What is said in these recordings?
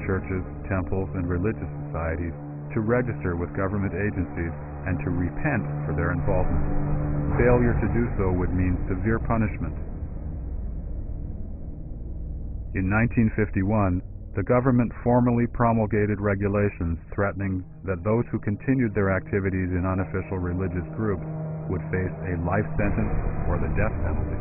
churches, temples, and religious societies to register with government agencies and to repent for their involvement. Failure to do so would mean severe punishment. In 1951, the government formally promulgated regulations threatening that those who continued their activities in unofficial religious groups would face a life sentence or the death penalty.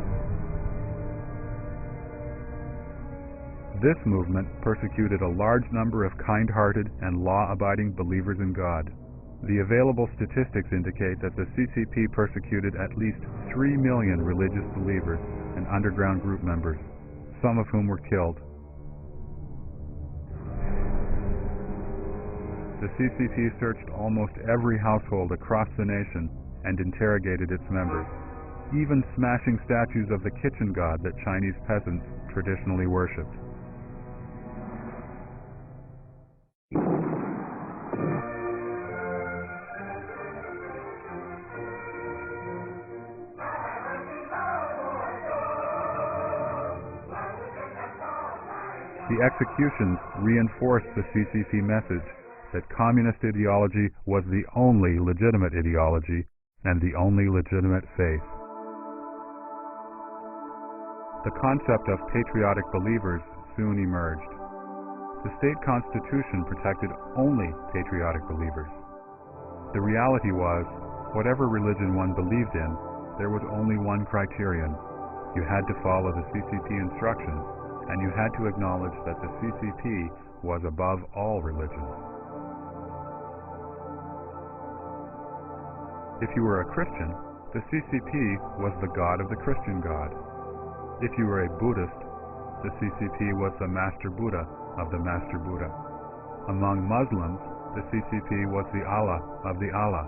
This movement persecuted a large number of kind-hearted and law-abiding believers in God. The available statistics indicate that the CCP persecuted at least 3 million religious believers and underground group members, some of whom were killed. The CCP searched almost every household across the nation and interrogated its members, even smashing statues of the kitchen god that Chinese peasants traditionally worshipped. The executions reinforced the CCP message that communist ideology was the only legitimate ideology and the only legitimate faith. The concept of patriotic believers soon emerged. The state constitution protected only patriotic believers. The reality was, whatever religion one believed in, there was only one criterion. You had to follow the CCP instructions, and you had to acknowledge that the CCP was above all religions. If you were a Christian, the CCP was the god of the Christian God. If you were a Buddhist, the CCP was the Master Buddha of the Master Buddha. Among Muslims, the CCP was the Allah of the Allah.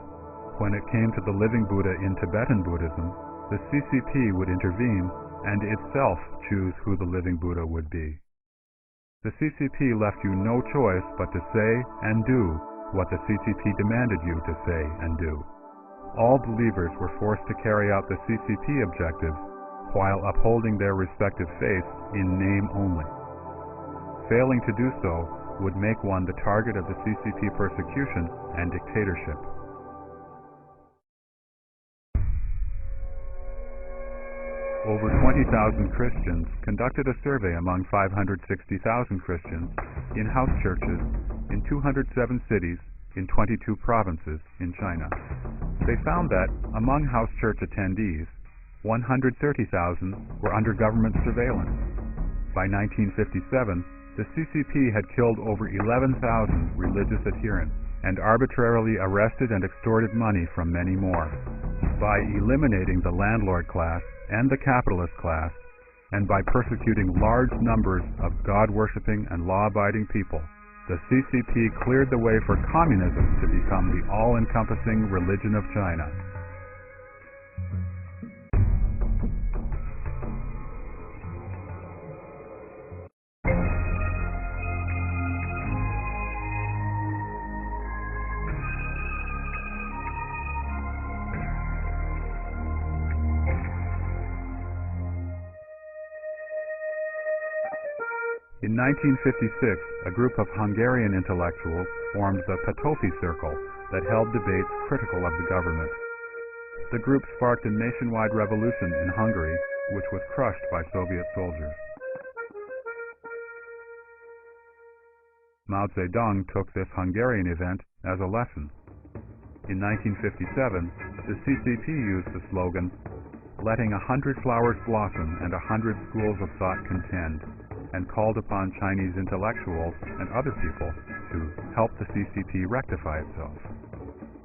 When it came to the living Buddha in Tibetan Buddhism, the CCP would intervene and itself choose who the living Buddha would be. The CCP left you no choice but to say and do what the CCP demanded you to say and do. All believers were forced to carry out the CCP objectives while upholding their respective faiths in name only. Failing to do so would make one the target of the CCP persecution and dictatorship. Over 20,000 Christians conducted a survey among 560,000 Christians in house churches in 207 cities in 22 provinces in China. They found that, among house church attendees, 130,000 were under government surveillance. By 1957, the CCP had killed over 11,000 religious adherents and arbitrarily arrested and extorted money from many more. By eliminating the landlord class and the capitalist class, and by persecuting large numbers of God-worshipping and law-abiding people, the CCP cleared the way for communism to become the all-encompassing religion of China. In 1956, a group of Hungarian intellectuals formed the Patofi Circle that held debates critical of the government. The group sparked a nationwide revolution in Hungary, which was crushed by Soviet soldiers. Mao Zedong took this Hungarian event as a lesson. In 1957, the CCP used the slogan, "Letting 100 flowers blossom and 100 schools of thought contend," and called upon Chinese intellectuals and other people to help the CCP rectify itself.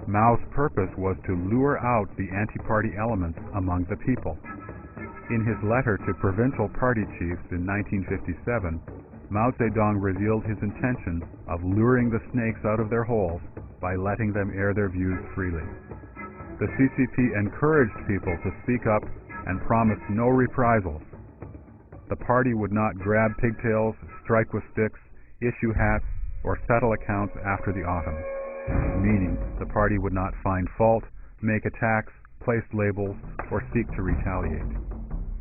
Mao's purpose was to lure out the anti-party elements among the people. In his letter to provincial party chiefs in 1957, Mao Zedong revealed his intention of luring the snakes out of their holes by letting them air their views freely. The CCP encouraged people to speak up and promised no reprisals. The party would not grab pigtails, strike with sticks, issue hats, or settle accounts after the autumn, meaning the party would not find fault, make attacks, place labels, or seek to retaliate.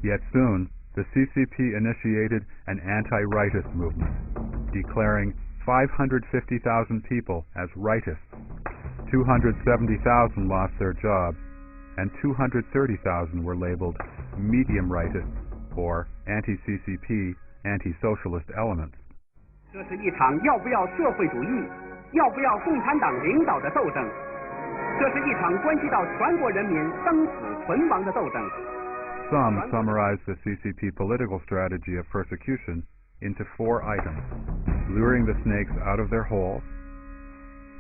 Yet soon, the CCP initiated an anti-rightist movement, declaring 550,000 people as rightists, 270,000 lost their jobs, and 230,000 were labeled medium rightists or anti-CCP, anti-socialist elements. 这是一场要不要社会主义、要不要共产党领导的斗争。这是一场关系到全国人民生死存亡的斗争。 Some summarize the CCP political strategy of persecution into 4 items: luring the snakes out of their holes,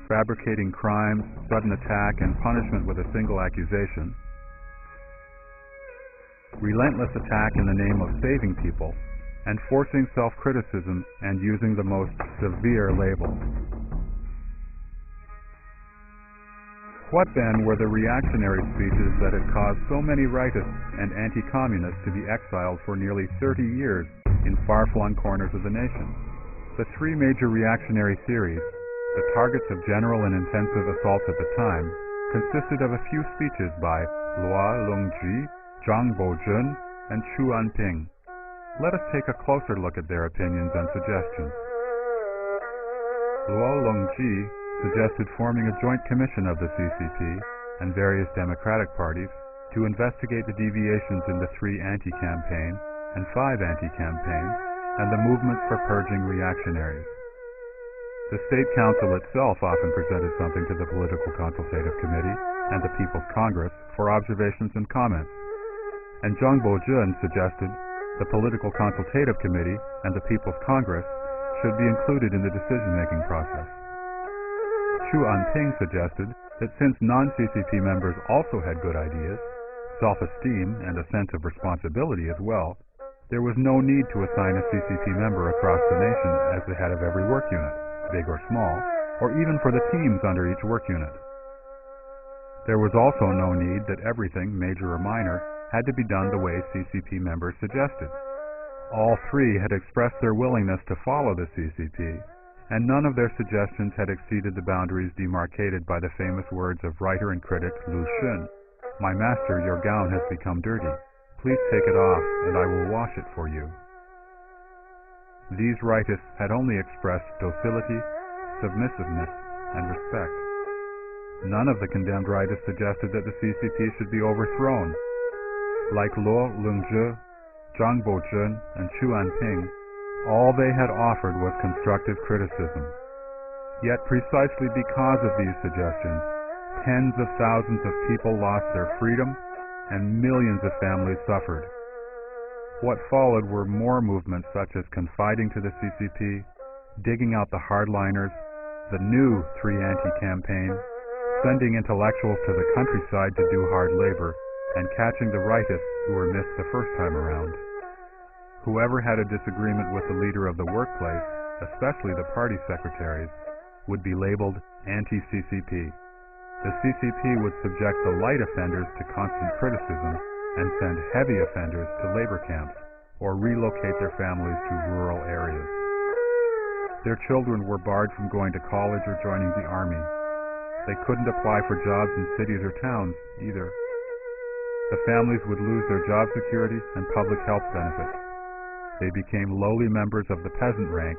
fabricating crimes, sudden attack, and punishment with a single accusation, relentless attack in the name of saving people, and forcing self-criticism and using the most severe labels. What then were the reactionary speeches that had caused so many rightists and anti-communists to be exiled for nearly 30 years in far-flung corners of the nation? The 3 major reactionary theories, the targets of general and intensive assaults at the time, consisted of a few speeches by Luo Longji, Zhang Bojun, and Chu Anping. Let us take a closer look at their opinions and suggestions. Luo Longji suggested forming a joint commission of the CCP and various democratic parties to investigate the deviations in the 3 anti-campaign and 5 anti-campaign and the movements for purging reactionaries. The State Council itself often presented something to the Political Consultative Committee and the People's Congress for observations and comments, and Zhang Bojun suggested the Political Consultative Committee and the People's Congress should be included in the decision-making process. Chu Anping suggested that since non-CCP members also had good ideas, self-esteem, and a sense of responsibility as well, there was no need to assign a CCP member across the nation as the head of every work unit, big or small, or even for the teams under each work unit. There was also no need that everything, major or minor, had to be done the way CCP members suggested. All 3 had expressed their willingness to follow the CCP, and none of their suggestions had exceeded the boundaries demarcated by the famous words of writer and critic Lu Xun, "My master, your gown has become dirty. Please take it off, and I will wash it for you." These rightists had only expressed docility, submissiveness, and respect. None of the condemned rightists suggested that the CCP should be overthrown. Like Luo Longji, Zhang Bojun, and Chu Anping, all they had offered was constructive criticism. Yet precisely because of these suggestions, tens of thousands of people lost their freedom and millions of families suffered. What followed were more movements such as confiding to the CCP, digging out the hardliners, the new 3 anti-campaign, sending intellectuals to the countryside to do hard labor, and catching the rightists who were missed the first time around. Whoever had a disagreement with the leader of the workplace, especially the party secretaries, would be labeled anti-CCP. The CCP would subject the light offenders to constant criticism and send heavy offenders to labor camps or relocate their families to rural areas. Their children were barred from going to college or joining the army. They couldn't apply for jobs in cities or towns either. The families would lose their job security and public health benefits. They became lowly members of the peasant rank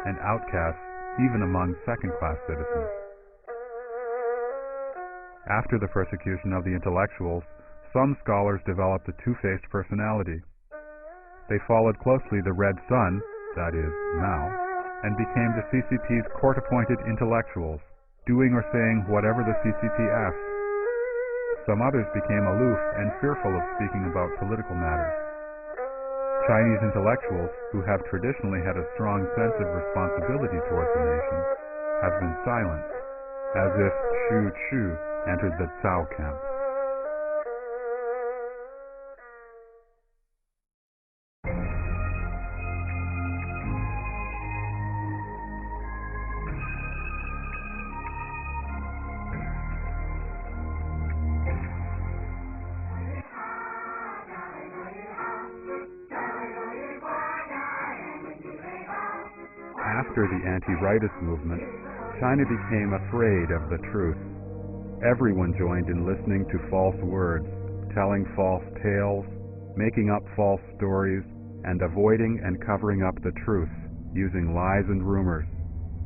and outcasts even among second-class citizens. After the persecution of the intellectuals, some scholars developed a two-faced personality. They followed closely the Red Sun, that is, Mao, and became the CCP's court-appointed intellectuals, doing or saying whatever the CCP asked. Some others became aloof and fearful of speaking about political matters. Chinese intellectuals, who have traditionally had a strong sense of responsibility towards the nation, have been silent, as if Xu Chu entered the Cao camp. After the anti-rightist movement, China became afraid of the truth. Everyone joined in listening to false words, telling false tales, making up false stories, and avoiding and covering up the truth, using lies and rumors.